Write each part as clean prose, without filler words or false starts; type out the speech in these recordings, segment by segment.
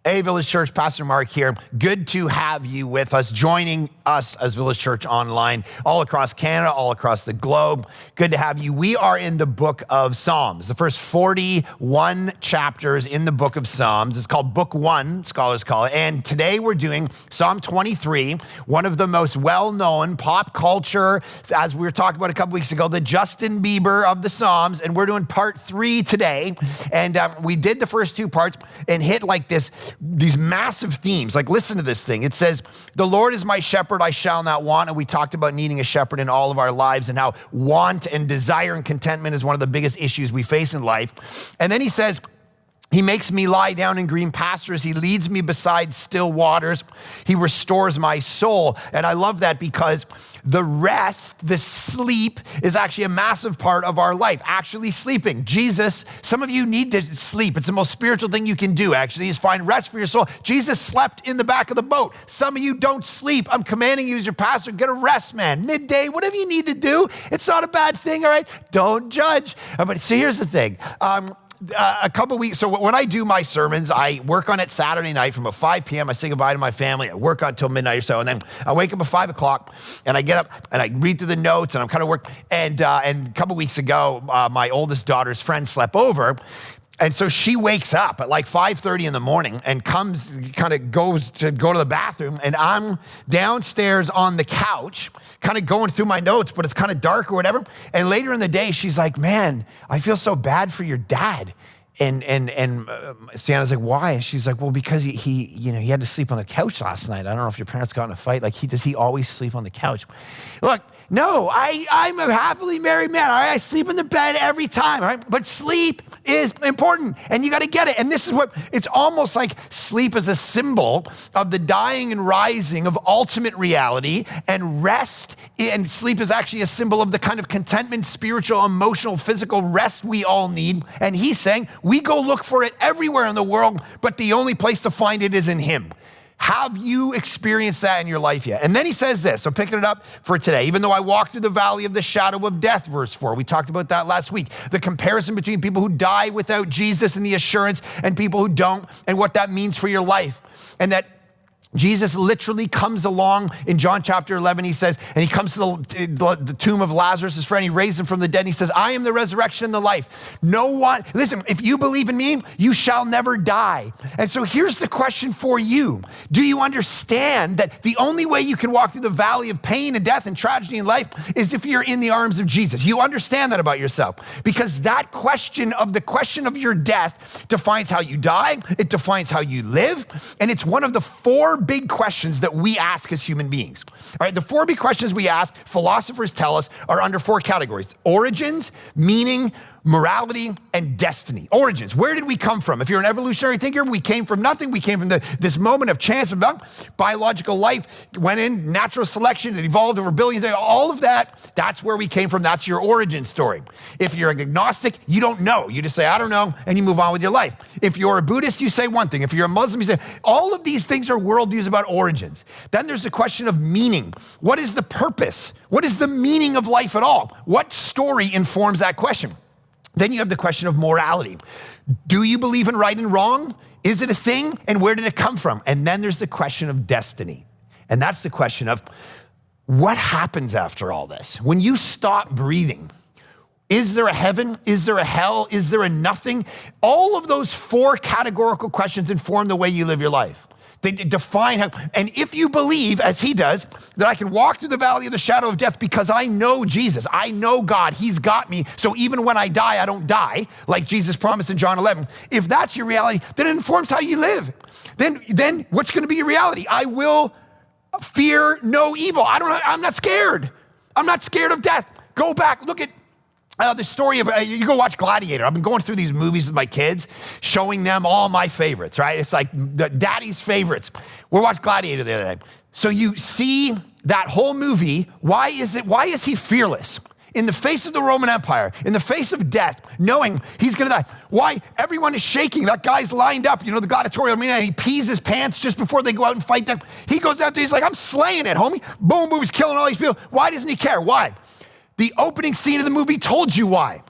Hey, Village Church, Pastor Mark here. Good to have you with us, joining us as Village Church online, all across Canada, all across the globe. Good to have you. We are in the book of Psalms, the first 41 chapters in the book of Psalms. It's called Book 1, scholars call it. And today we're doing Psalm 23, one of the most well-known pop culture, as we were talking about a couple weeks ago, the Justin Bieber of the Psalms. And we're doing part 3 today. And we did the first 2 parts and hit like these massive themes. Like, listen to this thing. It says, the Lord is my shepherd, I shall not want. And we talked about needing a shepherd in all of our lives and how want and desire and contentment is one of the biggest issues we face in life. And then he says, he makes me lie down in green pastures. He leads me beside still waters. He restores my soul. And I love that because the rest, the sleep, is actually a massive part of our life. Actually sleeping. Jesus, some of you need to sleep. It's the most spiritual thing you can do, actually, is find rest for your soul. Jesus slept in the back of the boat. Some of you don't sleep. I'm commanding you as your pastor, get a rest, man. Midday, whatever you need to do. It's not a bad thing, all right? Don't judge. But so here's the thing. A couple weeks, so when I do my sermons, I work on it Saturday night from about 5 p.m. I say goodbye to my family. I work on until midnight or so, and then I wake up at 5 o'clock, and I get up, and I read through the notes, and I'm kind of work. And a couple weeks ago, my oldest daughter's friend slept over, and so she wakes up at like 5:30 in the morning and goes to the bathroom, and I'm downstairs on the couch, kind of going through my notes, but it's kind of dark or whatever. And later in the day, she's like, man, I feel so bad for your dad. And Sienna's like, why? And she's like, well, because he had to sleep on the couch last night. I don't know if your parents got in a fight. Like, does he always sleep on the couch? Look, no, I'm a happily married man. All right? I sleep in the bed every time, all right? But sleep is important, and you got to get it. And this is what, it's almost like sleep is a symbol of the dying and rising of ultimate reality, and rest, and sleep is actually a symbol of the kind of contentment, spiritual, emotional, physical rest we all need. And he's saying, we go look for it everywhere in the world, but the only place to find it is in him. Have you experienced that in your life yet? And then he says this, so picking it up for today. Even though I walk through the valley of the shadow of death, verse 4. We talked about that last week. The comparison between people who die without Jesus and the assurance and people who don't, and what that means for your life. And that Jesus literally comes along in John chapter 11, he says, and he comes to the tomb of Lazarus, his friend, he raised him from the dead, and he says, I am the resurrection and the life. No one, listen, if you believe in me, you shall never die. And so here's the question for you. Do you understand that the only way you can walk through the valley of pain and death and tragedy in life is if you're in the arms of Jesus? You understand that about yourself, because that question of your death defines how you die, it defines how you live, and it's one of the 4 big questions that we ask as human beings. All right, the 4 big questions we ask, philosophers tell us, are under 4 categories: origins, meaning, morality, and destiny. Origins, where did we come from? If you're an evolutionary thinker, we came from nothing. We came from this moment of chance, biological life went in, natural selection, it evolved over billions, all of that, that's where we came from. That's your origin story. If you're an agnostic, you don't know. You just say, I don't know, and you move on with your life. If you're a Buddhist, you say one thing. If you're a Muslim, you say, all of these things are worldviews about origins. Then there's the question of meaning. What is the purpose? What is the meaning of life at all? What story informs that question? Then you have the question of morality. Do you believe in right and wrong? Is it a thing? And where did it come from? And then there's the question of destiny. And that's the question of what happens after all this? When you stop breathing, is there a heaven? Is there a hell? Is there a nothing? All of those 4 categorical questions inform the way you live your life. They define how, and if you believe, as he does, that I can walk through the valley of the shadow of death because I know Jesus, I know God, he's got me, so even when I die, I don't die, like Jesus promised in John 11. If that's your reality, then it informs how you live. Then what's gonna be your reality? I will fear no evil. I'm not scared. I'm not scared of death. Go back, look at the story of, you go watch Gladiator. I've been going through these movies with my kids, showing them all my favorites, right? It's like the daddy's favorites. We watched Gladiator the other day. So you see that whole movie. Why is he fearless? In the face of the Roman Empire, in the face of death, knowing he's gonna die. Why? Everyone is shaking. That guy's lined up, the gladiatorial arena, and he pees his pants just before they go out and fight them. He goes out there, he's like, I'm slaying it, homie. Boom, boom, he's killing all these people. Why doesn't he care? Why? The opening scene of the movie told you why.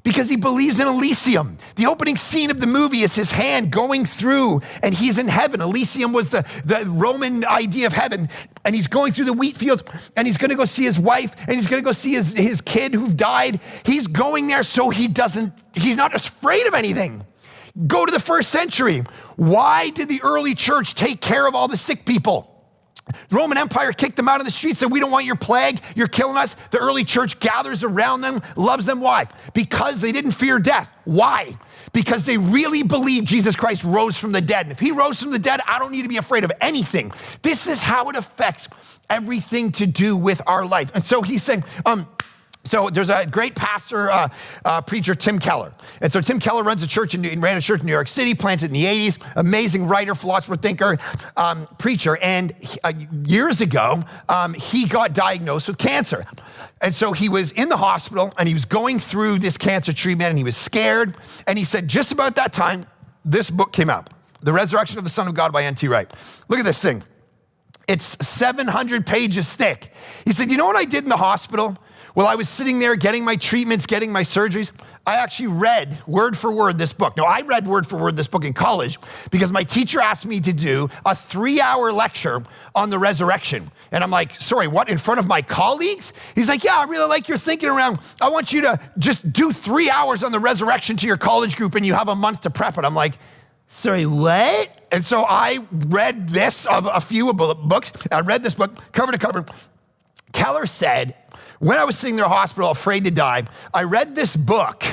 Because he believes in Elysium. The opening scene of the movie is his hand going through and he's in heaven. Elysium was the Roman idea of heaven. And he's going through the wheat fields and he's gonna go see his wife and he's gonna go see his kid who died. He's going there so he's not afraid of anything. Go to the first century. Why did the early church take care of all the sick people? The Roman Empire kicked them out of the streets, said, we don't want your plague, you're killing us. The early church gathers around them, loves them. Why? Because they didn't fear death. Why? Because they really believed Jesus Christ rose from the dead. And if he rose from the dead, I don't need to be afraid of anything. This is how it affects everything to do with our life. And so he's saying, so there's a great pastor, preacher, Tim Keller. And so Tim Keller ran a church in New York City, planted in the 80s, amazing writer, philosopher, thinker, preacher. And years ago, he got diagnosed with cancer. And so he was in the hospital and he was going through this cancer treatment and he was scared. And he said, just about that time, this book came out, The Resurrection of the Son of God by N.T. Wright. Look at this thing. It's 700 pages thick. He said, you know what I did in the hospital? Well, I was sitting there getting my treatments, getting my surgeries. I actually read word for word this book. No, I read word for word this book in college because my teacher asked me to do a 3-hour lecture on the resurrection. And I'm like, sorry, what, in front of my colleagues? He's like, yeah, I really like your thinking around. I want you to just do 3 hours on the resurrection to your college group and you have a month to prep it. I'm like, sorry, what? And so I read this of a few books. I read this book cover to cover. Keller said, when I was sitting there in the hospital, afraid to die, I read this book,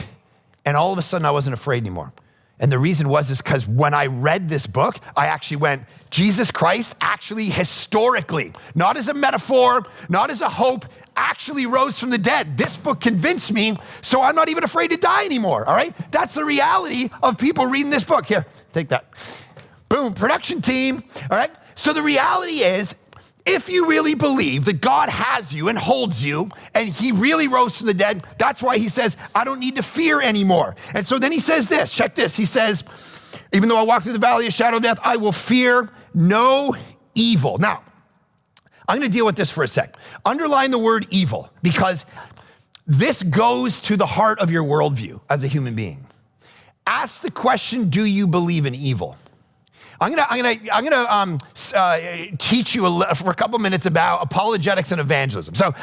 and all of a sudden I wasn't afraid anymore. And the reason was because when I read this book, I actually went, Jesus Christ actually historically, not as a metaphor, not as a hope, actually rose from the dead. This book convinced me, so I'm not even afraid to die anymore, all right? That's the reality of people reading this book. Here, take that. Boom, production team, all right? So the reality is, if you really believe that God has you and holds you and he really rose from the dead, that's why he says, I don't need to fear anymore. And so then he says this, check this. He says, even though I walk through the valley of shadow of death, I will fear no evil. Now, I'm gonna deal with this for a sec. Underline the word evil because this goes to the heart of your worldview as a human being. Ask the question, do you believe in evil? I'm gonna teach you for a couple minutes about apologetics and evangelism. So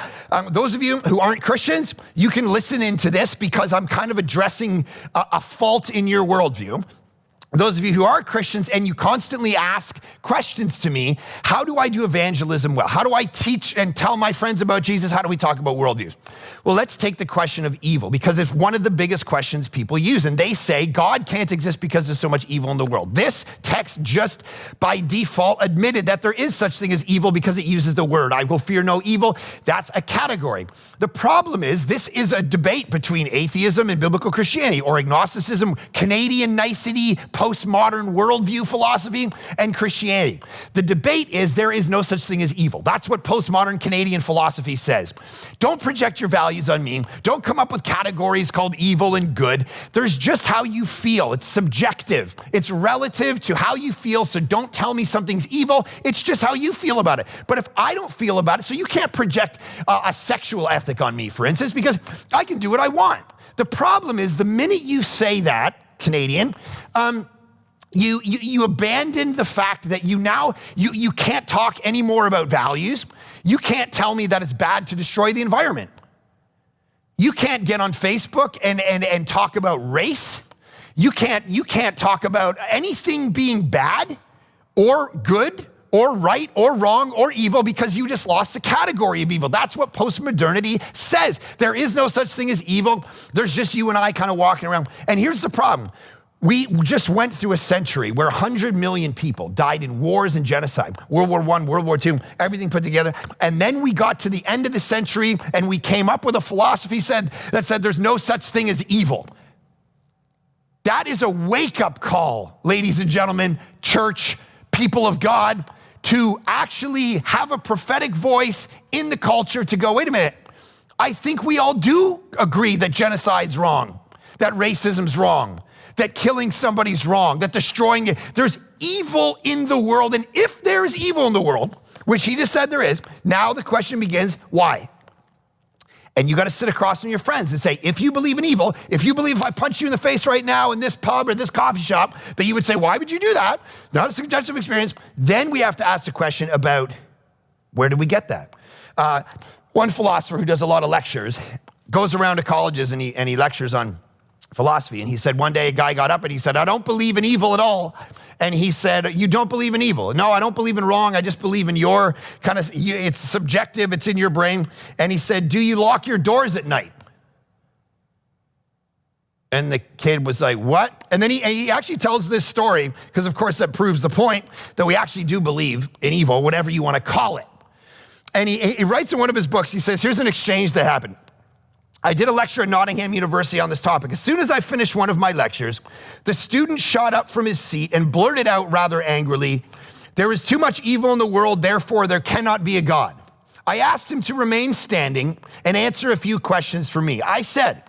those of you who aren't Christians, you can listen into this because I'm kind of addressing a fault in your worldview. Those of you who are Christians and you constantly ask questions to me, how do I do evangelism well? How do I teach and tell my friends about Jesus? How do we talk about worldviews? Well, let's take the question of evil because it's one of the biggest questions people use. And they say God can't exist because there's so much evil in the world. This text just by default admitted that there is such thing as evil because it uses the word, I will fear no evil. That's a category. The problem is this is a debate between atheism and biblical Christianity or agnosticism, Canadian nicety, postmodern worldview philosophy, and Christianity. The debate is there is no such thing as evil. That's what postmodern Canadian philosophy says. Don't project your values on me. Don't come up with categories called evil and good. There's just how you feel. It's subjective. It's relative to how you feel, so don't tell me something's evil. It's just how you feel about it. But if I don't feel about it, so you can't project a sexual ethic on me, for instance, because I can do what I want. The problem is the minute you say that, Canadian, you abandon the fact that you can't talk anymore about values. You can't tell me that it's bad to destroy the environment. You can't get on Facebook and talk about race. You can't talk about anything being bad or good or right or wrong or evil because you just lost the category of evil. That's what postmodernity says. There is no such thing as evil. There's just you and I kind of walking around. And here's the problem. We just went through a century where 100 million people died in wars and genocide. World War I, World War II, everything put together. And then we got to the end of the century and we came up with a philosophy that said there's no such thing as evil. That is a wake-up call, ladies and gentlemen, church, people of God, to actually have a prophetic voice in the culture to go, wait a minute, I think we all do agree that genocide's wrong, that racism's wrong, that killing somebody's wrong, that destroying it. There's evil in the world. And if there's evil in the world, which he just said there is, now the question begins, why? And you got to sit across from your friends and say, if you believe in evil, if you believe if I punch you in the face right now in this pub or this coffee shop, that you would say, why would you do that? Not a subjective experience. Then we have to ask the question about where did we get that? One philosopher who does a lot of lectures goes around to colleges and he lectures on philosophy. And he said one day a guy got up and he said, I don't believe in evil at all. And he said, you don't believe in evil? No, I don't believe in wrong. I just believe in your kind of, it's subjective, it's in your brain. And he said, do you lock your doors at night? And the kid was like, what? And then he actually tells this story, because of course that proves the point that we actually do believe in evil, whatever you want to call it. And he writes in one of his books, he says, here's an exchange that happened. I did a lecture at Nottingham University on this topic. As soon as I finished one of my lectures, the student shot up from his seat and blurted out rather angrily, there is too much evil in the world, therefore there cannot be a God. I asked him to remain standing and answer a few questions for me. I said,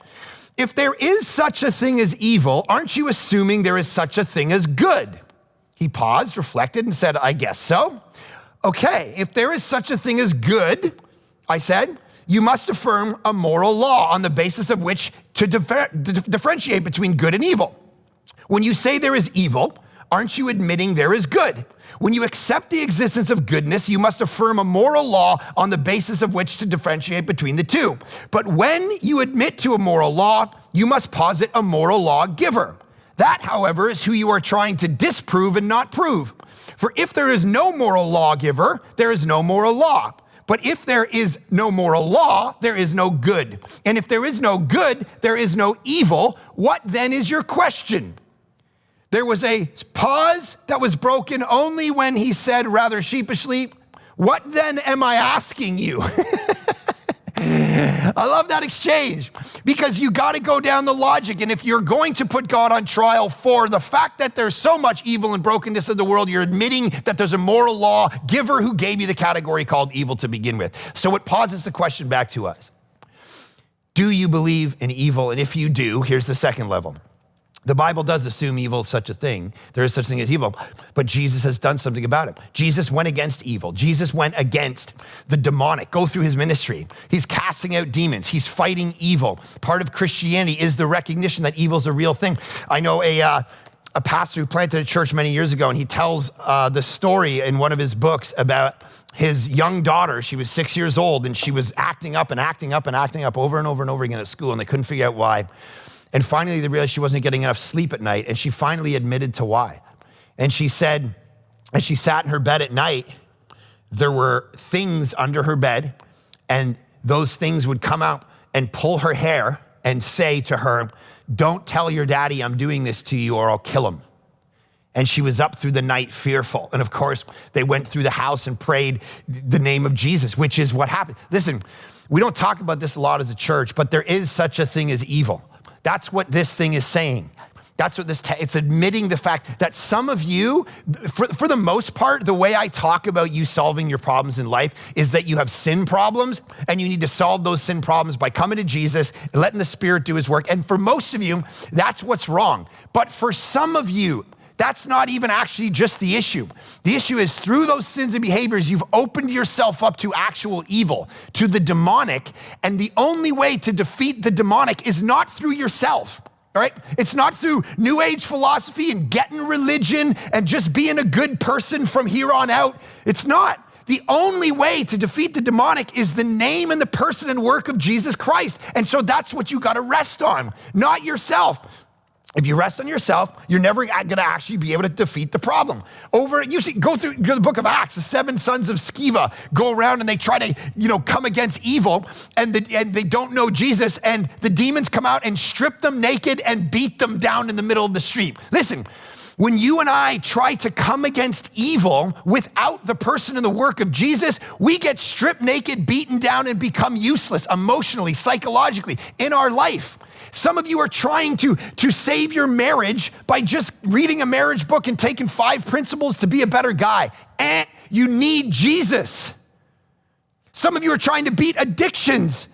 if there is such a thing as evil, aren't you assuming there is such a thing as good? He paused, reflected, and said, I guess so. Okay, if there is such a thing as good, I said, you must affirm a moral law on the basis of which to differentiate between good and evil. When you say there is evil, aren't you admitting there is good? When you accept the existence of goodness, you must affirm a moral law on the basis of which to differentiate between the two. But when you admit to a moral law, you must posit a moral law giver. That, however, is who you are trying to disprove and not prove. For if there is no moral lawgiver, there is no moral law. But if there is no moral law, there is no good. And if there is no good, there is no evil. What then is your question? There was a pause that was broken only when he said rather sheepishly, what then am I asking you? I love that exchange because you got to go down the logic. And if you're going to put God on trial for the fact that there's so much evil and brokenness in the world, you're admitting that there's a moral law giver who gave you the category called evil to begin with. So it pauses the question back to us. Do you believe in evil? And if you do, here's the second level. The Bible does assume evil is such a thing. There is such a thing as evil, but Jesus has done something about it. Jesus went against evil. Jesus went against the demonic. Go through his ministry. He's casting out demons. He's fighting evil. Part of Christianity is the recognition that evil is a real thing. I know a pastor who planted a church many years ago, and he tells the story in one of his books about his young daughter. She was 6 years old, and she was acting up over and over and over again at school, and they couldn't figure out why. And finally, they realized she wasn't getting enough sleep at night, and she finally admitted to why. And she said, as she sat in her bed at night, there were things under her bed, and those things would come out and pull her hair and say to her, don't tell your daddy I'm doing this to you or I'll kill him. And she was up through the night fearful. And of course, they went through the house and prayed the name of Jesus, which is what happened. Listen, we don't talk about this a lot as a church, but there is such a thing as evil. That's what this thing is saying. That's what it's admitting the fact that some of you, for the most part, the way I talk about you solving your problems in life is that you have sin problems and you need to solve those sin problems by coming to Jesus and letting the Spirit do his work. And for most of you, that's what's wrong. But for some of you, that's not even actually just the issue. The issue is through those sins and behaviors, you've opened yourself up to actual evil, to the demonic. And the only way to defeat the demonic is not through yourself, all right? It's not through New Age philosophy and getting religion and just being a good person from here on out. It's not. The only way to defeat the demonic is the name and the person and work of Jesus Christ. And so that's what you got to rest on, not yourself. If you rest on yourself, you're never going to actually be able to defeat the problem. Go through the book of Acts, the 7 sons of Sceva go around and they try to, come against evil and they don't know Jesus, and the demons come out and strip them naked and beat them down in the middle of the street. Listen, when you and I try to come against evil without the person and the work of Jesus, we get stripped naked, beaten down, and become useless emotionally, psychologically, in our life. Some of you are trying to save your marriage by just reading a marriage book and taking 5 principles to be a better guy. You need Jesus. Some of you are trying to beat addictions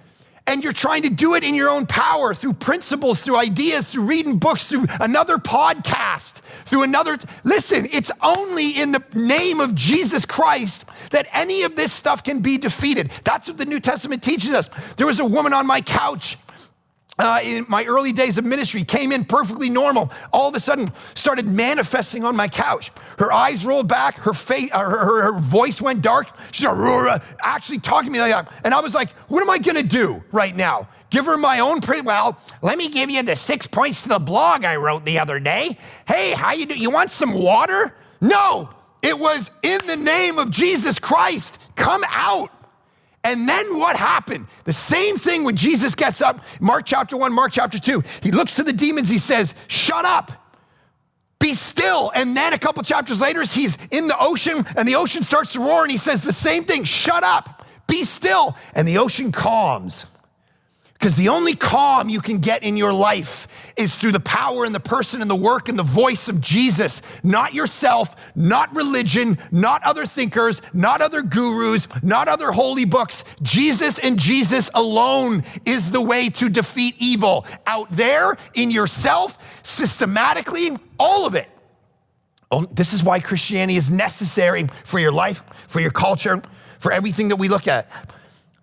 and you're trying to do it in your own power through principles, through ideas, through reading books, through another podcast, listen, it's only in the name of Jesus Christ that any of this stuff can be defeated. That's what the New Testament teaches us. There was a woman on my couch in my early days of ministry, came in perfectly normal, all of a sudden started manifesting on my couch. Her eyes rolled back, her face, her voice went dark. She started actually talking to me like that. And I was like, what am I gonna do right now? Give her my own well, let me give you the 6 points to the blog I wrote the other day. Hey, how you do? You want some water? No, it was in the name of Jesus Christ, come out. And then what happened? The same thing when Jesus gets up, Mark chapter 1, Mark chapter 2. He looks to the demons, he says, shut up, be still. And then a couple chapters later, he's in the ocean and the ocean starts to roar and he says the same thing, shut up, be still. And the ocean calms. Because the only calm you can get in your life is through the power and the person and the work and the voice of Jesus, not yourself, not religion, not other thinkers, not other gurus, not other holy books. Jesus and Jesus alone is the way to defeat evil. Out there, in yourself, systematically, all of it. This is why Christianity is necessary for your life, for your culture, for everything that we look at.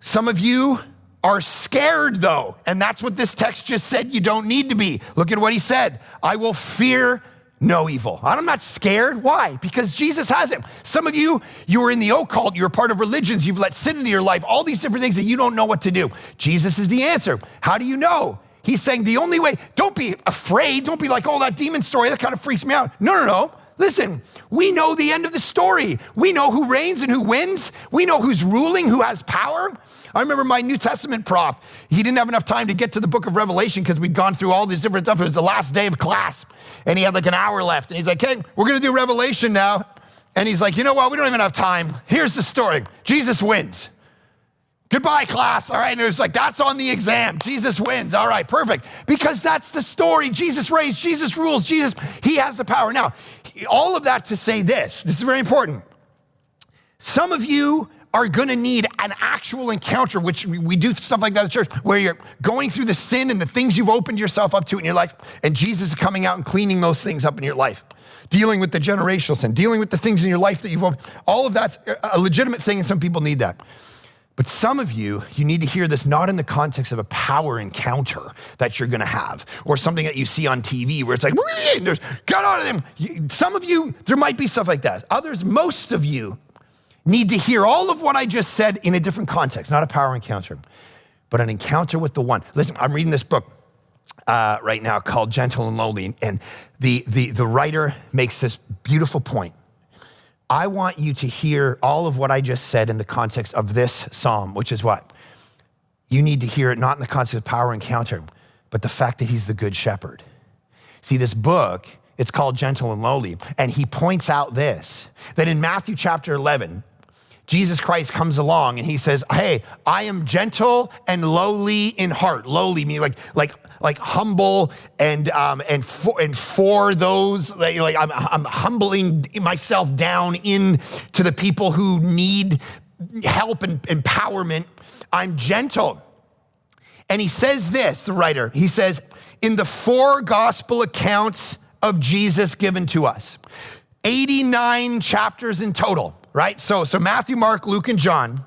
Some of you are scared though, and that's what this text just said you don't need to be. Look at what he said. I will fear no evil. I'm not scared. Why? Because Jesus has it. Some of you were in the occult, you're part of religions, you've let sin into your life, all these different things that you don't know what to do. Jesus is the answer. How do you know? He's saying the only way, don't be afraid, don't be like, oh, that demon story, that kind of freaks me out. No. Listen, we know the end of the story. We know who reigns and who wins. We know who's ruling, who has power. I remember my New Testament prof, he didn't have enough time to get to the book of Revelation because we'd gone through all these different stuff. It was the last day of class and he had like an hour left. And he's like, hey, we're gonna do Revelation now. And he's like, you know what, we don't even have time. Here's the story, Jesus wins. Goodbye, class. All right, and it was like, that's on the exam. Jesus wins. All right, perfect. Because that's the story. Jesus reigns, Jesus rules, he has the power. Now, all of that to say this is very important. Some of you are gonna need an actual encounter, which we do stuff like that at church, where you're going through the sin and the things you've opened yourself up to in your life, and Jesus is coming out and cleaning those things up in your life. Dealing with the generational sin, dealing with the things in your life that you've opened. All of that's a legitimate thing, and some people need that. But some of you need to hear this not in the context of a power encounter that you're gonna have, or something that you see on TV where it's like, there's get out of them. Some of you, there might be stuff like that. Others, most of you, need to hear all of what I just said in a different context, not a power encounter, but an encounter with the one. Listen, I'm reading this book right now called Gentle and Lowly, and the writer makes this beautiful point. I want you to hear all of what I just said in the context of this psalm, which is what? You need to hear it not in the context of power encounter, but the fact that he's the good shepherd. See, this book, it's called Gentle and Lowly, and he points out this, that in Matthew chapter 11, Jesus Christ comes along and he says, hey, I am gentle and lowly in heart. Lowly meaning like humble and for those, like I'm humbling myself down in to the people who need help and empowerment. I'm gentle. And he says this, the writer, he says, in the 4 gospel accounts of Jesus given to us, 89 chapters in total, right? So Matthew, Mark, Luke, and John,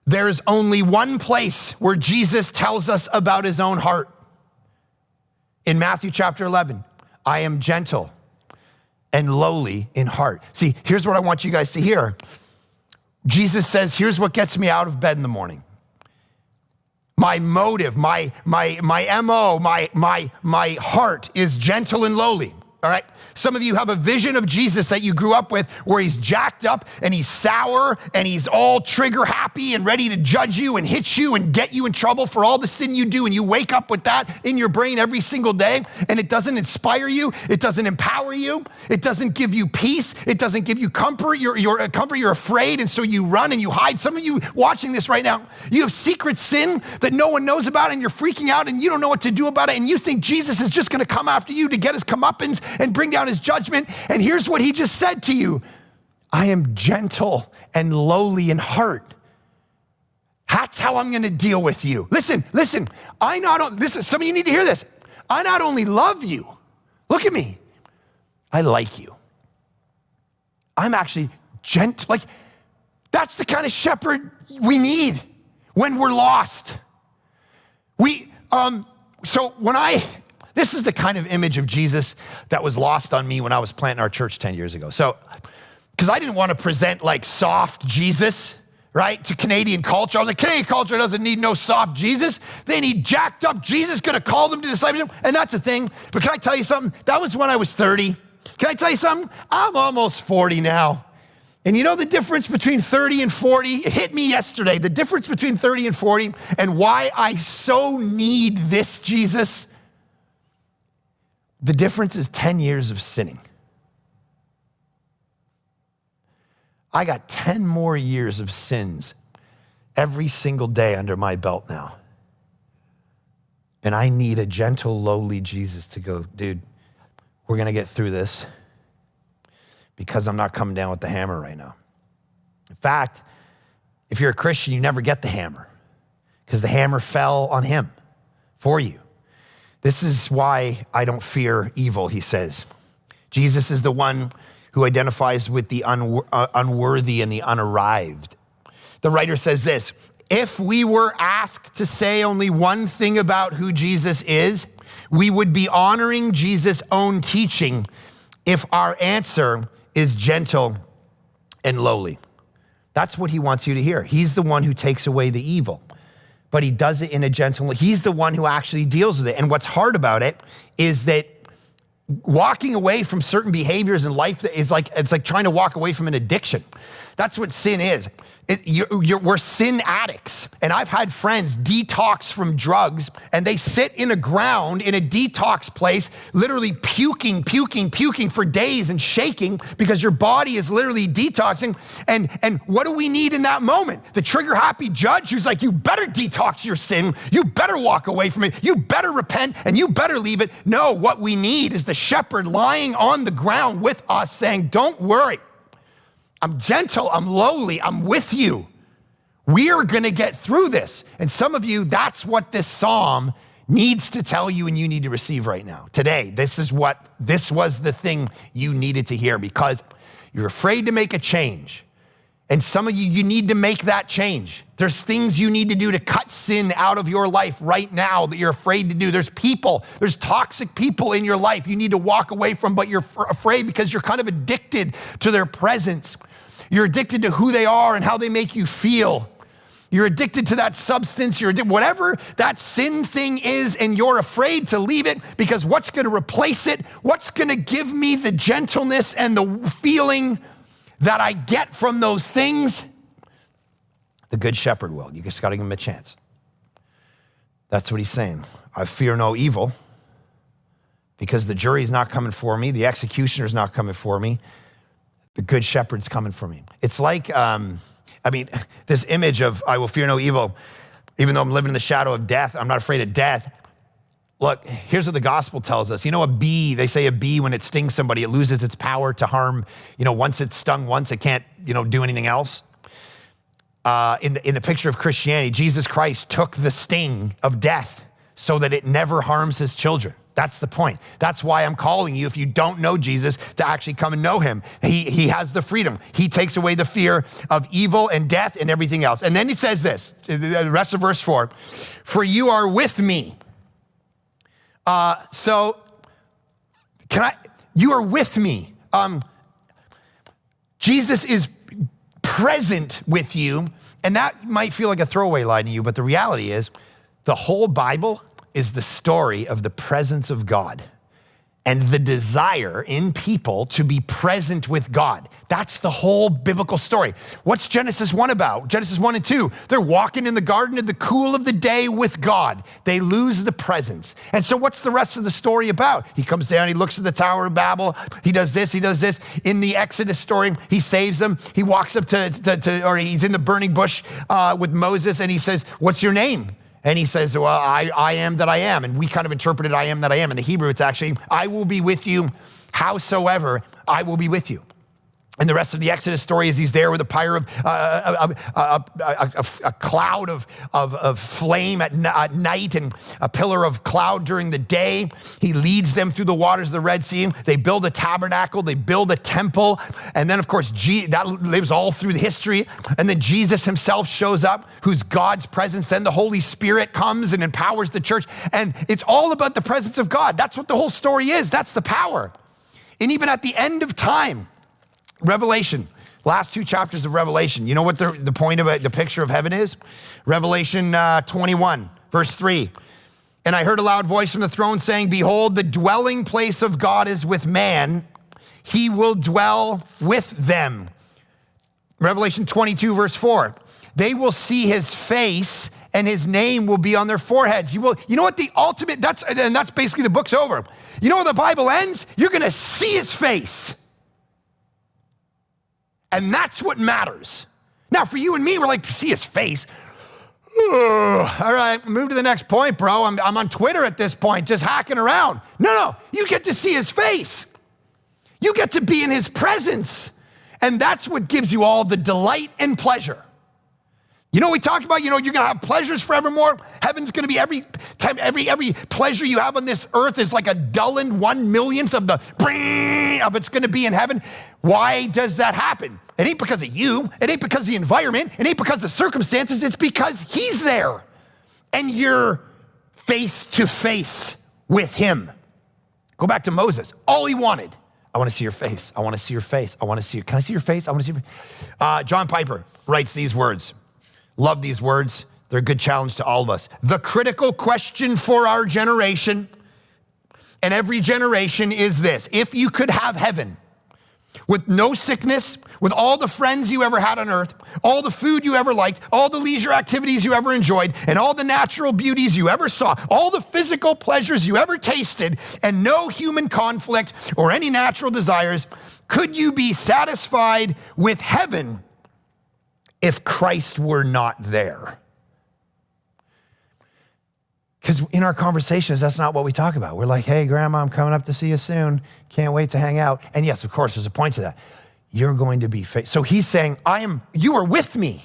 there's only one place where Jesus tells us about his own heart. In Matthew chapter 11, I am gentle and lowly in heart. See, here's what I want you guys to hear. Jesus says, here's what gets me out of bed in the morning. My motive, my MO, my heart is gentle and lowly, all right? Some of you have a vision of Jesus that you grew up with where he's jacked up and he's sour and he's all trigger happy and ready to judge you and hit you and get you in trouble for all the sin you do. And you wake up with that in your brain every single day, and it doesn't inspire you. It doesn't empower you. It doesn't give you peace. It doesn't give you comfort. You're afraid, and so you run and you hide. Some of you watching this right now, you have secret sin that no one knows about, and you're freaking out and you don't know what to do about it. And you think Jesus is just gonna come after you to get his comeuppance and bring down his judgment. And here's what he just said to you. I am gentle and lowly in heart. That's how I'm gonna deal with you. Listen, listen, some of you need to hear this. I not only love you, look at me, I like you. I'm actually gentle. Like, that's the kind of shepherd we need when we're lost. This is the kind of image of Jesus that was lost on me when I was planting our church 10 years ago. So, because I didn't want to present like soft Jesus, right, to Canadian culture. I was like, Canadian culture doesn't need no soft Jesus. They need jacked up Jesus, gonna call them to discipleship. And that's the thing. But can I tell you something? That was when I was 30. Can I tell you something? I'm almost 40 now. And you know the difference between 30 and 40? It hit me yesterday. The difference between 30 and 40 and why I so need this Jesus. The difference is 10 years of sinning. I got 10 more years of sins every single day under my belt now. And I need a gentle, lowly Jesus to go, dude, we're gonna get through this because I'm not coming down with the hammer right now. In fact, if you're a Christian, you never get the hammer because the hammer fell on him for you. This is why I don't fear evil, he says. Jesus is the one who identifies with the unworthy and the unarrived. The writer says this, if we were asked to say only one thing about who Jesus is, we would be honoring Jesus' own teaching if our answer is gentle and lowly. That's what he wants you to hear. He's the one who takes away the evil, but he does it in a gentle way. He's the one who actually deals with it. And what's hard about it is that walking away from certain behaviors in life is it's like trying to walk away from an addiction. That's what sin is. We're sin addicts. And I've had friends detox from drugs and they sit in a ground in a detox place, literally puking for days and shaking because your body is literally detoxing. And what do we need in that moment? The trigger happy judge who's like, you better detox your sin. You better walk away from it. You better repent and you better leave it. No, what we need is the shepherd lying on the ground with us saying, don't worry. I'm gentle, I'm lowly, I'm with you. We are gonna get through this. And some of you, that's what this psalm needs to tell you and you need to receive right now. Today, this was the thing you needed to hear because you're afraid to make a change. And some of you need to make that change. There's things you need to do to cut sin out of your life right now that you're afraid to do. There's toxic people in your life you need to walk away from, but you're afraid because you're kind of addicted to their presence. You're addicted to who they are and how they make you feel. You're addicted to that substance, whatever that sin thing is, and you're afraid to leave it because what's gonna replace it? What's gonna give me the gentleness and the feeling that I get from those things? The good shepherd will. You just gotta give him a chance. That's what he's saying. I fear no evil because the jury's not coming for me. The executioner's not coming for me. The good shepherd's coming for me. It's like, this image of I will fear no evil, even though I'm living in the shadow of death, I'm not afraid of death. Look, here's what the gospel tells us. You know, they say a bee, when it stings somebody, it loses its power to harm. Once it's stung once, it can't, do anything else. In the picture of Christianity, Jesus Christ took the sting of death so that it never harms his children. That's the point. That's why I'm calling you, if you don't know Jesus, to actually come and know him. He has the freedom. He takes away the fear of evil and death and everything else. And then he says this, the rest of verse 4, for you are with me. You are with me. Jesus is present with you, and that might feel like a throwaway line to you, but the reality is the whole Bible is the story of the presence of God and the desire in people to be present with God. That's the whole biblical story. What's Genesis 1 about? Genesis 1 and 2, they're walking in the garden in the cool of the day with God. They lose the presence. And so what's the rest of the story about? He comes down, he looks at the Tower of Babel, he does this. In the Exodus story, he saves them. He walks up or he's in the burning bush with Moses and he says, what's your name? And he says, well, I am that I am. And we kind of interpreted I am that I am. In the Hebrew, it's actually, I will be with you howsoever I will be with you. And the rest of the Exodus story is he's there with a cloud of flame at night and a pillar of cloud during the day. He leads them through the waters of the Red Sea. They build a tabernacle, they build a temple. And then, of course, that lives all through the history. And then Jesus himself shows up, who's God's presence. Then the Holy Spirit comes and empowers the church. And it's all about the presence of God. That's what the whole story is. That's the power. And even at the end of time, Revelation, last 2 chapters of Revelation. You know what the point of the picture of heaven is? Revelation 21, verse 3. And I heard a loud voice from the throne saying, behold, the dwelling place of God is with man. He will dwell with them. Revelation 22, verse 4. They will see his face and his name will be on their foreheads. You know what the ultimate, that's basically the book's over. You know where the Bible ends? You're gonna see his face. And that's what matters. Now, for you and me, we're like, see his face. All right, move to the next point, bro. I'm on Twitter at this point, just hacking around. No, you get to see his face. You get to be in his presence. And that's what gives you all the delight and pleasure. You know, we talk about, you're gonna have pleasures forevermore. Heaven's gonna be every pleasure you have on this earth is like a dulled 1/millionth of it's gonna be in heaven. Why does that happen? It ain't because of you. It ain't because of the environment. It ain't because of circumstances. It's because he's there. And you're face to face with him. Go back to Moses. All he wanted, I wanna see your face. I wanna see your face. I wanna see you. Can I see your face? I wanna see your face. John Piper writes these words. Love these words. They're a good challenge to all of us. The critical question for our generation and every generation is this. If you could have heaven with no sickness, with all the friends you ever had on earth, all the food you ever liked, all the leisure activities you ever enjoyed, and all the natural beauties you ever saw, all the physical pleasures you ever tasted, and no human conflict or any natural desires, could you be satisfied with heaven if Christ were not there? Because in our conversations, that's not what we talk about. We're like, hey, Grandma, I'm coming up to see you soon. Can't wait to hang out. And yes, of course, there's a point to that. You're going to be faithful. So he's saying, you are with me.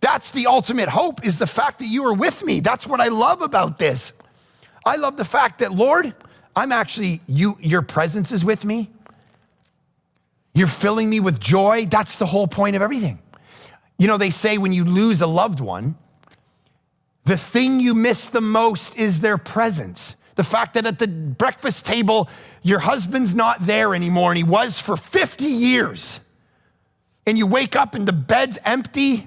That's the ultimate hope, is the fact that you are with me. That's what I love about this. I love the fact that, Lord, your presence is with me. You're filling me with joy. That's the whole point of everything. They say when you lose a loved one, the thing you miss the most is their presence. The fact that at the breakfast table, your husband's not there anymore, and he was for 50 years. And you wake up and the bed's empty.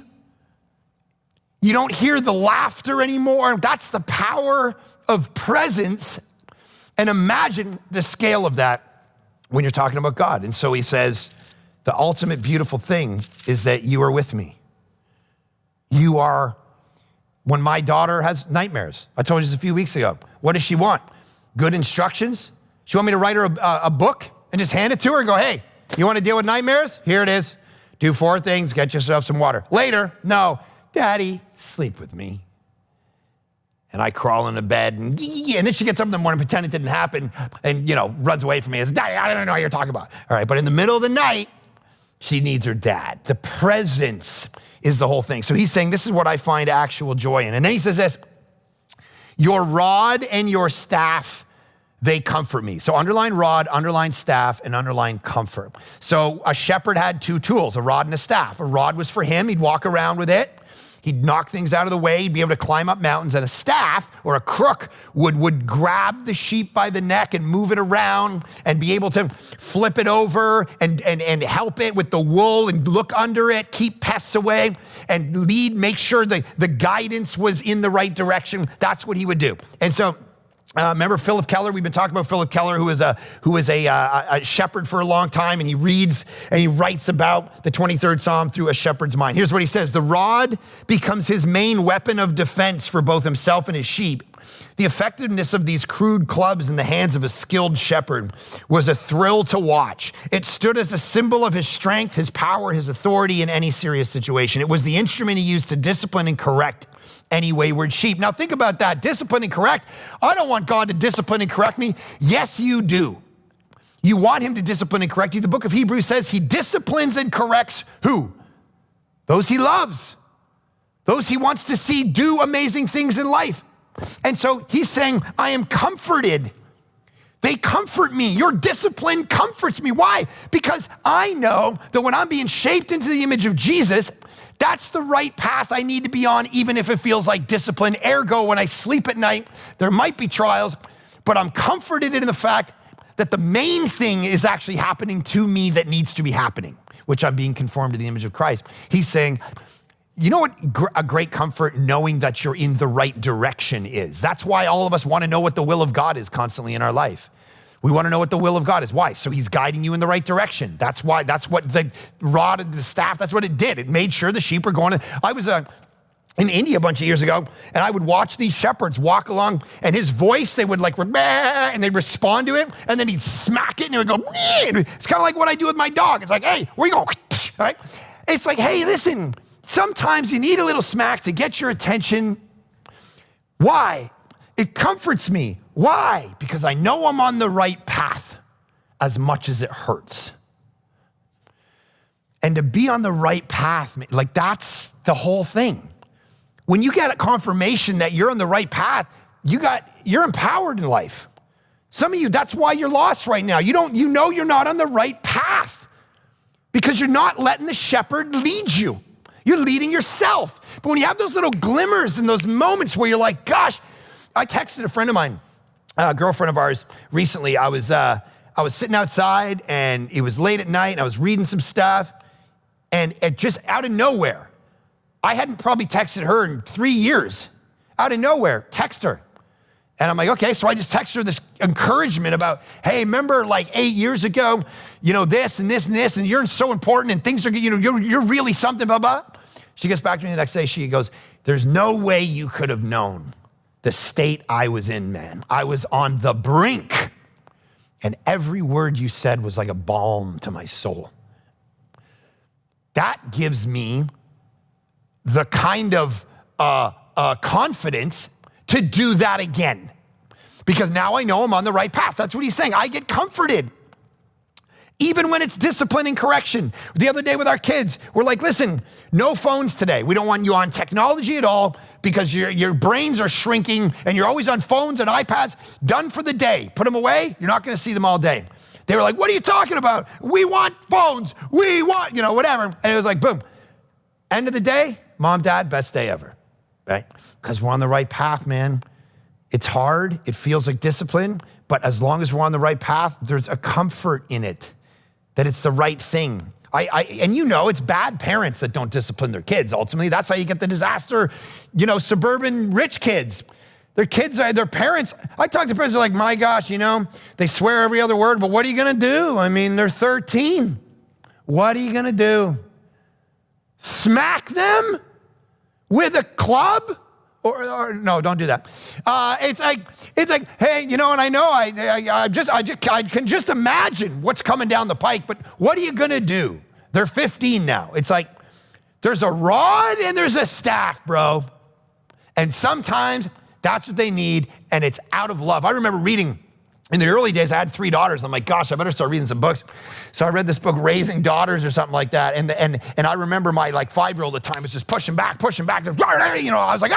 You don't hear the laughter anymore. That's the power of presence. And imagine the scale of that when you're talking about God. And so he says, the ultimate beautiful thing is that you are with me. You are, when my daughter has nightmares, I told you this a few weeks ago, what does she want? Good instructions? She want me to write her a book and just hand it to her and go, hey, you want to deal with nightmares? Here it is. Do 4 things, get yourself some water. Later, no, Daddy, sleep with me. And I crawl into bed and then she gets up in the morning, pretend it didn't happen and, runs away from me and says, Daddy, I don't know what you're talking about. All right, but in the middle of the night, she needs her dad. The presence is the whole thing. So he's saying, this is what I find actual joy in. And then he says this, your rod and your staff, they comfort me. So underline rod, underline staff, and underline comfort. So a shepherd had 2 tools, a rod and a staff. A rod was for him. He'd walk around with it. He'd knock things out of the way. He'd be able to climb up mountains. And a staff or a crook would grab the sheep by the neck and move it around and be able to flip it over and help it with the wool and look under it, keep pests away and make sure the guidance was in the right direction. That's what he would do. And so remember Philip Keller? We've been talking about Philip Keller, who is a shepherd for a long time, and he reads and he writes about the 23rd Psalm through a shepherd's mind. Here's what he says. The rod becomes his main weapon of defense for both himself and his sheep. The effectiveness of these crude clubs in the hands of a skilled shepherd was a thrill to watch. It stood as a symbol of his strength, his power, his authority in any serious situation. It was the instrument he used to discipline and correct any wayward sheep. Now think about that, discipline and correct. I don't want God to discipline and correct me. Yes, you do. You want him to discipline and correct you. The book of Hebrews says he disciplines and corrects who? Those he loves. Those he wants to see do amazing things in life. And so he's saying, I am comforted. They comfort me. Your discipline comforts me. Why? Because I know that when I'm being shaped into the image of Jesus, that's the right path I need to be on, even if it feels like discipline. Ergo, when I sleep at night, there might be trials, but I'm comforted in the fact that the main thing is actually happening to me that needs to be happening, which I'm being conformed to the image of Christ. He's saying, you know what a great comfort knowing that you're in the right direction is? That's why all of us want to know what the will of God is constantly in our life. We want to know what the will of God is. Why? So he's guiding you in the right direction. That's why, that's what the rod and the staff, that's what it did. It made sure the sheep are going. I was in India a bunch of years ago, and I would watch these shepherds walk along, and his voice, they would like, and they'd respond to it, and then he'd smack it, and it would go, it's kind of like what I do with my dog. It's like, hey, where you going? Right? It's like, hey, listen, sometimes you need a little smack to get your attention. Why? It comforts me. Why? Because I know I'm on the right path as much as it hurts. And to be on the right path, like that's the whole thing. When you get a confirmation that you're on the right path, you're empowered in life. Some of you, that's why you're lost right now. You know you're not on the right path because you're not letting the shepherd lead you. You're leading yourself. But when you have those little glimmers and those moments where you're like, gosh, I texted a friend of mine, a girlfriend of ours recently. I was sitting outside and it was late at night and I was reading some stuff and it just out of nowhere, I hadn't probably texted her in 3 years. Out of nowhere, text her. And I'm like, okay, so I just texted her this encouragement about, hey, remember like 8 years ago, this and this and this, and you're so important and things are, you're really something, blah, blah. She gets back to me the next day, she goes, there's no way you could have known the state I was in, man. I was on the brink. And every word you said was like a balm to my soul. That gives me the kind of confidence to do that again. Because now I know I'm on the right path. That's what he's saying. I get comforted. Even when it's discipline and correction. The other day with our kids, we're like, listen, no phones today. We don't want you on technology at all because your brains are shrinking and you're always on phones and iPads. Done for the day. Put them away. You're not going to see them all day. They were like, what are you talking about? We want phones. We want, whatever. And it was like, boom. End of the day, mom, dad, best day ever, right? Because we're on the right path, man. It's hard. It feels like discipline. But as long as we're on the right path, there's a comfort in it. That it's the right thing. And it's bad parents that don't discipline their kids. Ultimately, that's how you get the disaster, suburban rich kids. Their parents, I talk to parents, they're like, my gosh, they swear every other word, but what are you gonna do? I mean, they're 13. What are you gonna do? Smack them with a club? Or no, don't do that. It's like, hey, and I know I can just imagine what's coming down the pike, but what are you gonna do? They're 15 now. It's like, there's a rod and there's a staff, bro. And sometimes that's what they need, and it's out of love. I remember reading, in the early days, I had 3 daughters. I'm like, gosh, I better start reading some books. So I read this book, Raising Daughters or something like that. And I remember my 5-year-old at the time was just pushing back. I was like,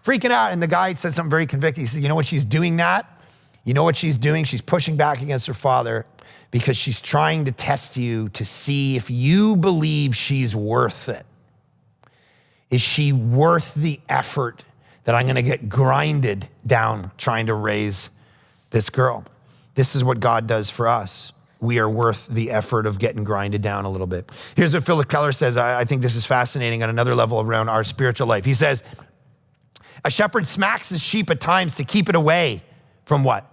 freaking out. And the guy said something very convicting. He said, you know what she's doing that? You know what she's doing? She's pushing back against her father because she's trying to test you to see if you believe she's worth it. Is she worth the effort that I'm gonna get grinded down trying to raise this girl? This is what God does for us. We are worth the effort of getting grinded down a little bit. Here's what Philip Keller says. I think this is fascinating on another level around our spiritual life. He says, a shepherd smacks his sheep at times to keep it away from what?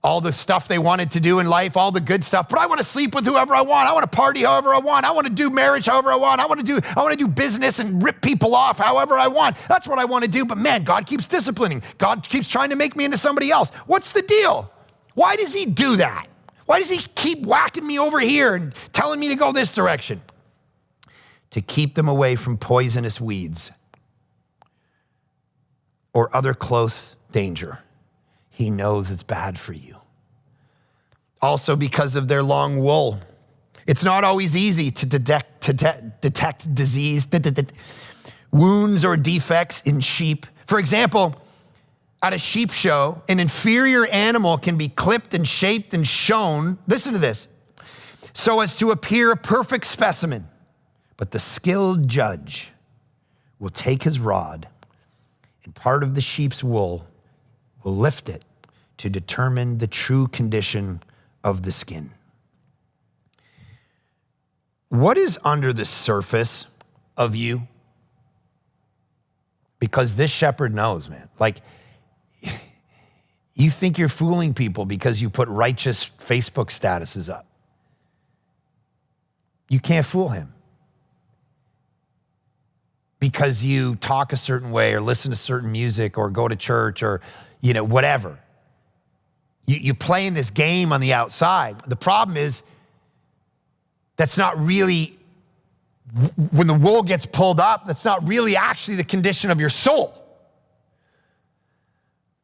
All the stuff they wanted to do in life, all the good stuff. But I want to sleep with whoever I want. I want to party however I want. I want to do marriage however I want. I want to do business and rip people off however I want. That's what I want to do. But man, God keeps disciplining. God keeps trying to make me into somebody else. What's the deal? Why does he do that? Why does he keep whacking me over here and telling me to go this direction? To keep them away from poisonous weeds or other close danger. He knows it's bad for you. Also because of their long wool. It's not always easy to detect disease, wounds or defects in sheep. For example, at a sheep show, an inferior animal can be clipped and shaped and shown, listen to this, so as to appear a perfect specimen. But the skilled judge will take his rod and part of the sheep's wool will lift it to determine the true condition of the skin. What is under the surface of you? Because this shepherd knows, man. Like, you think you're fooling people because you put righteous Facebook statuses up. You can't fool him. Because you talk a certain way or listen to certain music or go to church or, whatever. You playing this game on the outside. The problem is that's not really, when the wool gets pulled up, that's not really actually the condition of your soul.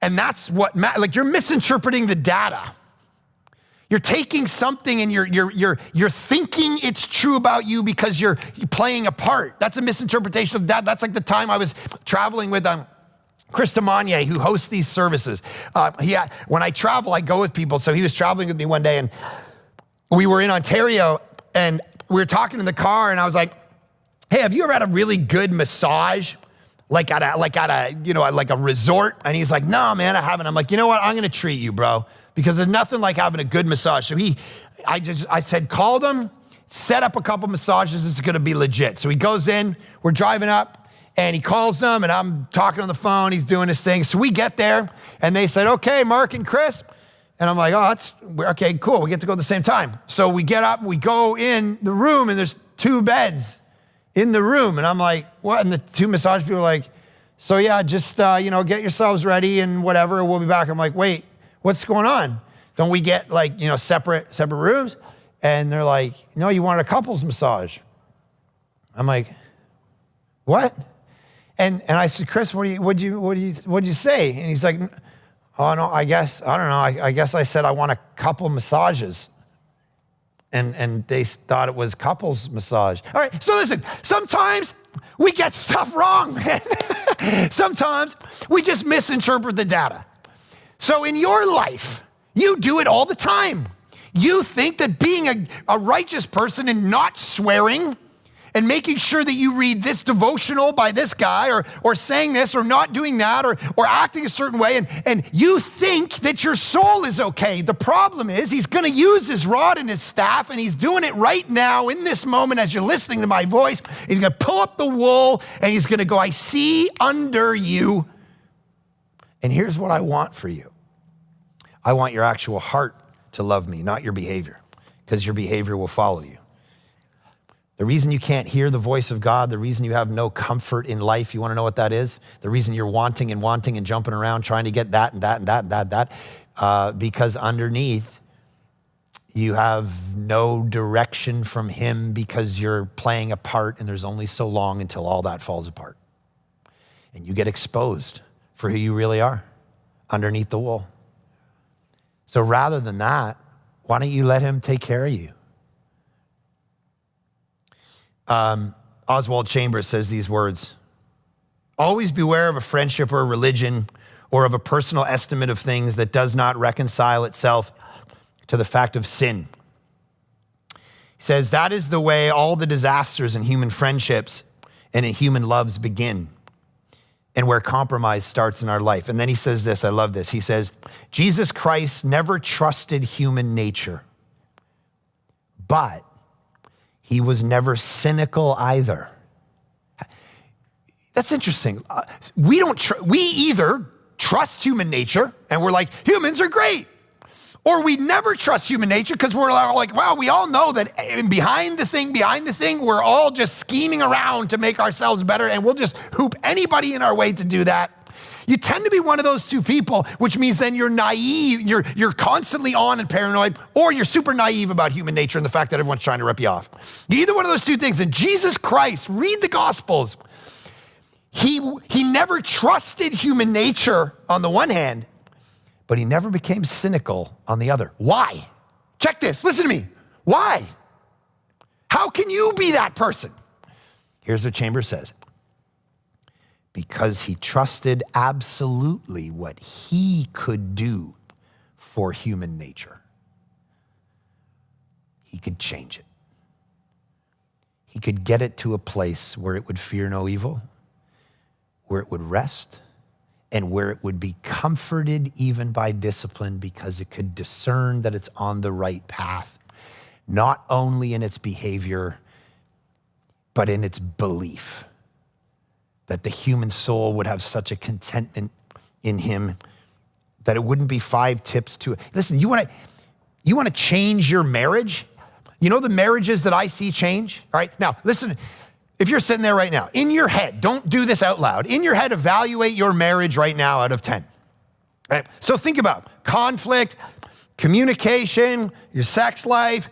And that's what, you're misinterpreting the data. You're taking something and you're thinking it's true about you because you're playing a part. That's a misinterpretation of that. That's like the time I was traveling with Chris Demonier, who hosts these services. When I travel, I go with people. So he was traveling with me one day and we were in Ontario and we were talking in the car and I was like, hey, have you ever had a really good massage? Like at a resort? And he's like, no, man, I haven't. I'm like, you know what? I'm going to treat you, bro, because there's nothing like having a good massage. So I said, call them, set up a couple massages. It's going to be legit. So he goes in, we're driving up and he calls them and I'm talking on the phone. He's doing his thing. So we get there and they said, okay, Mark and Chris. And I'm like, okay, cool. We get to go at the same time. So we get up and we go in the room and there's 2 beds in the room. And I'm like, what? And the 2 massage people are like, so yeah, just, get yourselves ready and whatever. We'll be back. I'm like, wait, what's going on? Don't we get separate rooms? And they're like, no, you want a couples massage. I'm like, what? And I said, Chris, what'd you say? And he's like, oh no, I guess I said I want a couple massages. And they thought it was couples massage. All right, so listen, sometimes we get stuff wrong, man. Sometimes we just misinterpret the data. So in your life, you do it all the time. You think that being a righteous person and not swearing and making sure that you read this devotional by this guy or saying this or not doing that or acting a certain way and you think that your soul is okay. The problem is he's going to use his rod and his staff and he's doing it right now in this moment as you're listening to my voice. He's going to pull up the wool and he's going to go, I see under you. And here's what I want for you. I want your actual heart to love me, not your behavior, because your behavior will follow you. The reason you can't hear the voice of God, the reason you have no comfort in life, you want to know what that is? The reason you're wanting and jumping around trying to get that and that and that and that, because underneath you have no direction from him because you're playing a part and there's only so long until all that falls apart. And you get exposed for who you really are underneath the wool. So rather than that, why don't you let him take care of you? Oswald Chambers says these words: always beware of a friendship or a religion or of a personal estimate of things that does not reconcile itself to the fact of sin. He says that is the way all the disasters in human friendships and in human loves begin, and where compromise starts in our life. And then he says this, I love this. He says, Jesus Christ never trusted human nature, but he was never cynical either. That's interesting. We either trust human nature and we're like, humans are great. Or we never trust human nature because we're like, wow, we all know that behind the thing, we're all just scheming around to make ourselves better and we'll just hoop anybody in our way to do that. You tend to be one of those 2 people, which means then you're naive, you're constantly on and paranoid, or you're super naive about human nature and the fact that everyone's trying to rip you off. You're either one of those 2 things. And Jesus Christ, read the Gospels. He never trusted human nature on the one hand, but he never became cynical on the other. Why? Check this, listen to me. Why? How can you be that person? Here's what Chambers says. Because he trusted absolutely what he could do for human nature. He could change it. He could get it to a place where it would fear no evil, where it would rest, and where it would be comforted even by discipline because it could discern that it's on the right path, not only in its behavior, but in its belief that the human soul would have such a contentment in him that it wouldn't be 5 tips to it. Listen, you want to change your marriage? You know the marriages that I see change? All right, now listen, if you're sitting there right now, in your head, don't do this out loud. In your head, evaluate your marriage right now out of 10. All right, so think about conflict, communication, your sex life,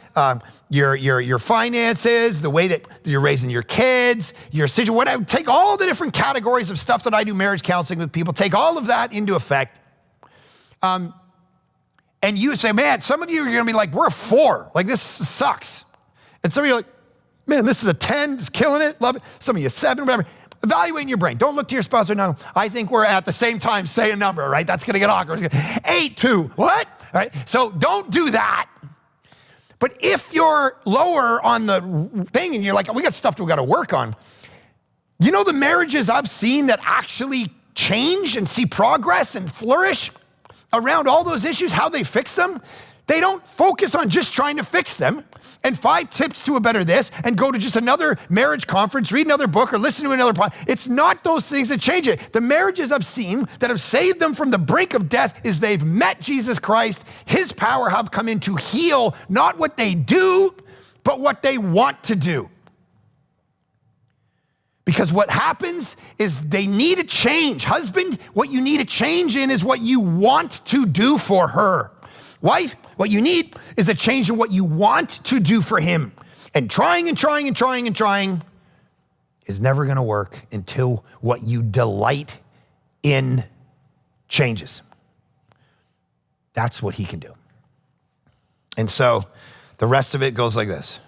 your finances, the way that you're raising your kids, your situation, whatever. Take all the different categories of stuff that I do marriage counseling with people, take all of that into effect. And you say, man, some of you are gonna be like, we're a 4, like this sucks. And some of you are like, man, this is a 10, it's killing it, love it. Some of you 7, whatever. Evaluate in your brain. Don't look to your spouse or no. I think we're at the same time, say a number, right? That's gonna get awkward. 8, 2, what? All right, so don't do that. But if you're lower on the thing and you're like, we got stuff we gotta work on. You know the marriages I've seen that actually change and see progress and flourish around all those issues, how they fix them? They don't focus on just trying to fix them and 5 tips to a better this and go to just another marriage conference, read another book or listen to another podcast. It's not those things that change it. The marriages I've seen that have saved them from the brink of death is they've met Jesus Christ. His power have come in to heal, not what they do, but what they want to do. Because what happens is they need a change. Husband, what you need a change in is what you want to do for her. Wife, what you need is a change in what you want to do for him. And trying is never gonna work until what you delight in changes. That's what he can do. And so the rest of it goes like this.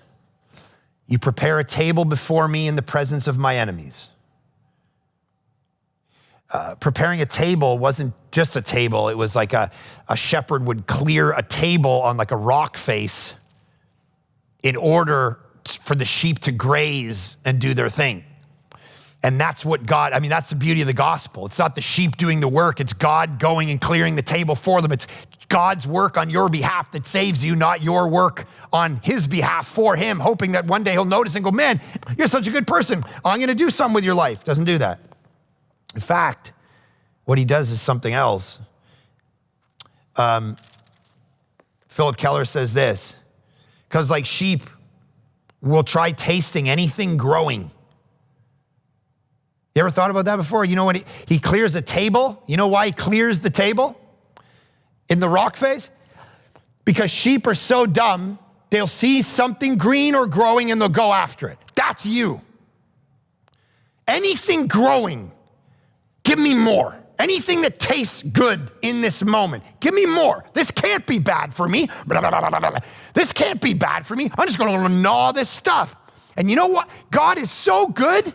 You prepare a table before me in the presence of my enemies. Preparing a table wasn't just a table. It was like a shepherd would clear a table on like a rock face in order for the sheep to graze and do their thing. And that's what God, that's the beauty of the gospel. It's not the sheep doing the work. It's God going and clearing the table for them. It's God's work on your behalf that saves you, not your work on his behalf for him, hoping that one day he'll notice and go, man, you're such a good person. I'm gonna do something with your life. Doesn't do that. In fact, what he does is something else. Philip Keller says this, because like sheep will try tasting anything growing. You ever thought about that before? You know when he clears a table, you know why he clears the table in the rock face? Because sheep are so dumb, they'll see something green or growing and they'll go after it. That's you. Anything growing, give me more. Anything that tastes good in this moment, give me more. This can't be bad for me. Blah, blah, blah, blah, blah. This can't be bad for me. I'm just gonna gnaw this stuff. And you know what? God is so good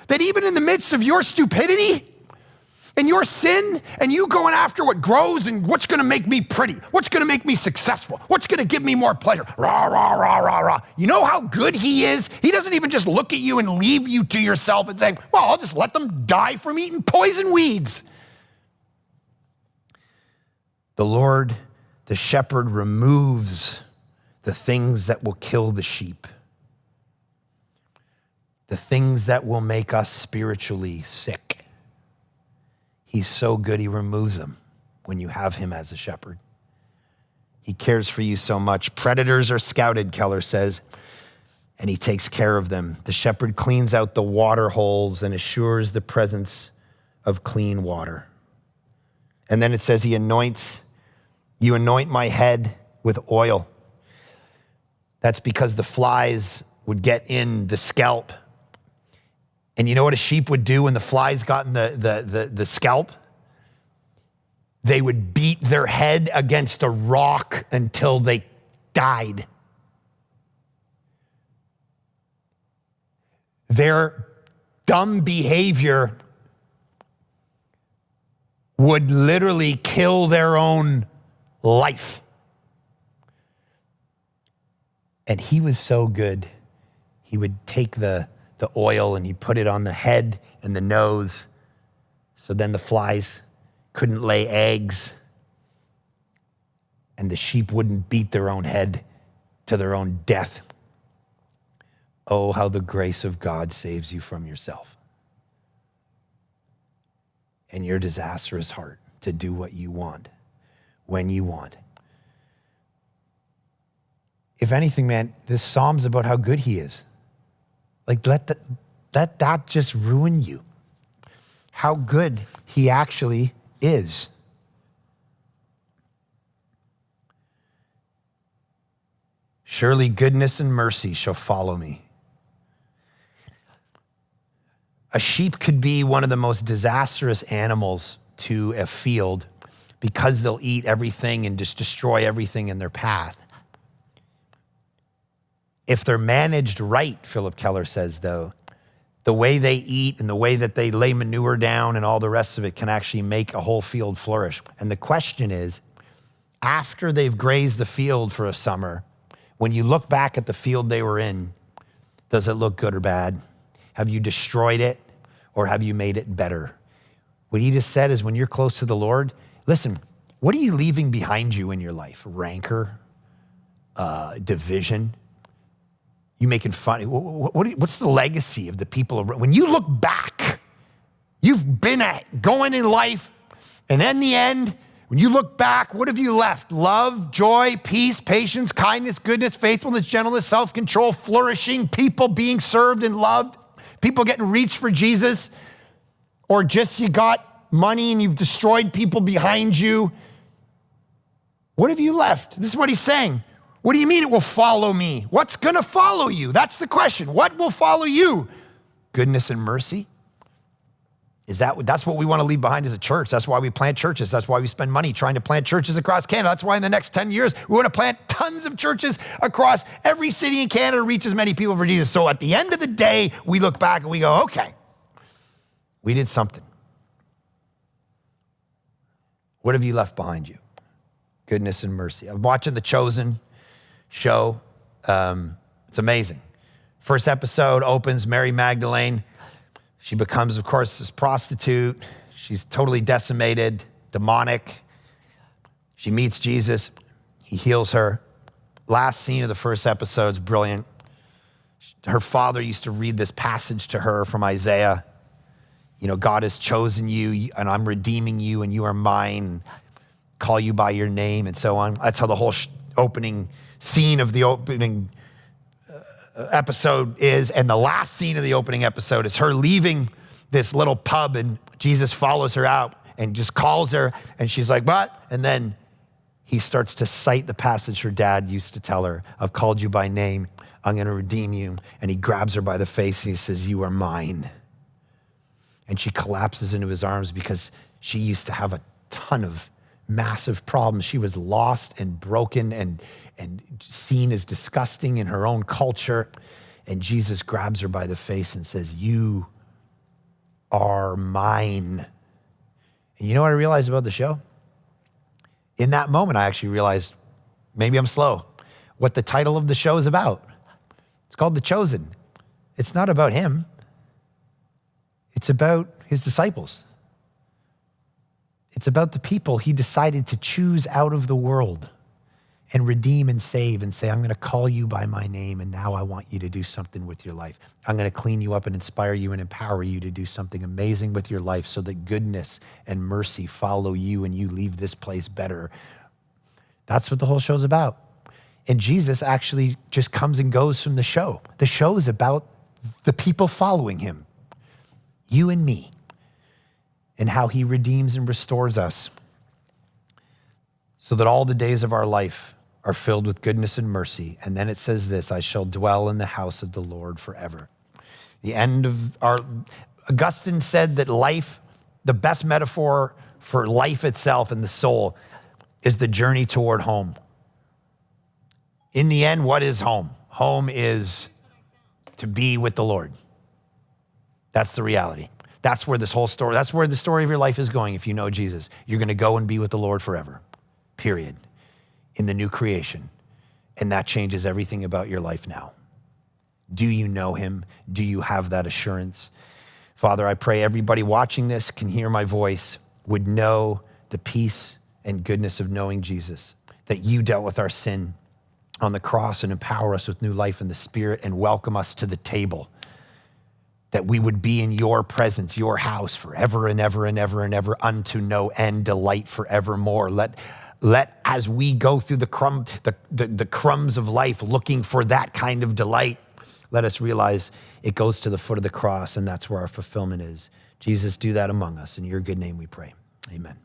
that even in the midst of your stupidity and your sin and you going after what grows and what's gonna make me pretty, what's gonna make me successful, what's gonna give me more pleasure, rah, rah, rah, rah, rah. You know how good he is? He doesn't even just look at you and leave you to yourself and say, well, I'll just let them die from eating poison weeds. The Lord, the shepherd, removes the things that will kill the sheep, the things that will make us spiritually sick. He's so good, he removes them when you have him as a shepherd. He cares for you so much. Predators are scouted, Keller says, and he takes care of them. The shepherd cleans out the water holes and assures the presence of clean water. And then it says you anoint my head with oil. That's because the flies would get in the scalp. And you know what a sheep would do when the flies got in the scalp? They would beat their head against a rock until they died. Their dumb behavior would literally kill their own life. And he was so good, he would take the oil and he'd put it on the head and the nose, so then the flies couldn't lay eggs and the sheep wouldn't beat their own head to their own death. Oh, how the grace of God saves you from yourself and your disastrous heart to do what you want, when you want. If anything, man, this psalm's about how good he is. Like, let that just ruin you. How good he actually is. Surely goodness and mercy shall follow me. A sheep could be one of the most disastrous animals to a field because they'll eat everything and just destroy everything in their path. If they're managed right, Philip Keller says, though, the way they eat and the way that they lay manure down and all the rest of it can actually make a whole field flourish. And the question is, after they've grazed the field for a summer, when you look back at the field they were in, does it look good or bad? Have you destroyed it or have you made it better? What he just said is, when you're close to the Lord, listen, what are you leaving behind you in your life? Rancor, division? You making fun? What's the legacy of the people? When you look back, you've been going in life, and in the end, when you look back, what have you left? Love, joy, peace, patience, kindness, goodness, faithfulness, gentleness, self-control, flourishing, people being served and loved, people getting reached for Jesus, or just you got money and you've destroyed people behind you. What have you left? This is what he's saying. What do you mean it will follow me? What's going to follow you? That's the question. What will follow you? Goodness and mercy? That's what we want to leave behind as a church. That's why we plant churches. That's why we spend money trying to plant churches across Canada. That's why in the next 10 years, we want to plant tons of churches across every city in Canada to reach as many people for Jesus. So at the end of the day, we look back and we go, okay, we did something. What have you left behind you? Goodness and mercy. I'm watching The Chosen show. It's amazing. First episode opens, Mary Magdalene. She becomes, of course, this prostitute. She's totally decimated, demonic. She meets Jesus. He heals her. Last scene of the first episode is brilliant. Her father used to read this passage to her from Isaiah. You know, God has chosen you, and I'm redeeming you, and you are mine. Call you by your name, and so on. That's how the whole opening scene of the opening episode is. And the last scene of the opening episode is her leaving this little pub, and Jesus follows her out and just calls her, and she's like, what? And then he starts to cite the passage her dad used to tell her, I've called you by name, I'm going to redeem you. And he grabs her by the face and he says, you are mine. And she collapses into his arms because she used to have a ton of massive problems. She was lost and broken and seen as disgusting in her own culture. And Jesus grabs her by the face and says, you are mine. And you know what I realized about the show? In that moment, I actually realized, maybe I'm slow, what the title of the show is about. It's called The Chosen. It's not about him. It's about his disciples. It's about the people he decided to choose out of the world and redeem and save and say, I'm going to call you by my name, and now I want you to do something with your life. I'm going to clean you up and inspire you and empower you to do something amazing with your life so that goodness and mercy follow you and you leave this place better. That's what the whole show's about. And Jesus actually just comes and goes from the show. The show is about the people following him, you and me, and how he redeems and restores us so that all the days of our life are filled with goodness and mercy. And then it says this, I shall dwell in the house of the Lord forever. Augustine said that life, the best metaphor for life itself and the soul is the journey toward home. In the end, what is home? Home is to be with the Lord. That's the reality. That's where this whole story, that's where the story of your life is going if you know Jesus. You're gonna go and be with the Lord forever, period, in the new creation. And that changes everything about your life now. Do you know him? Do you have that assurance? Father, I pray everybody watching this can hear my voice, would know the peace and goodness of knowing Jesus, that you dealt with our sin on the cross and empower us with new life in the Spirit and welcome us to the table, that we would be in your presence, your house forever and ever and ever and ever unto no end, delight forevermore. Let as we go through the crumbs of life looking for that kind of delight, let us realize it goes to the foot of the cross and that's where our fulfillment is. Jesus, do that among us. In your good name we pray. Amen.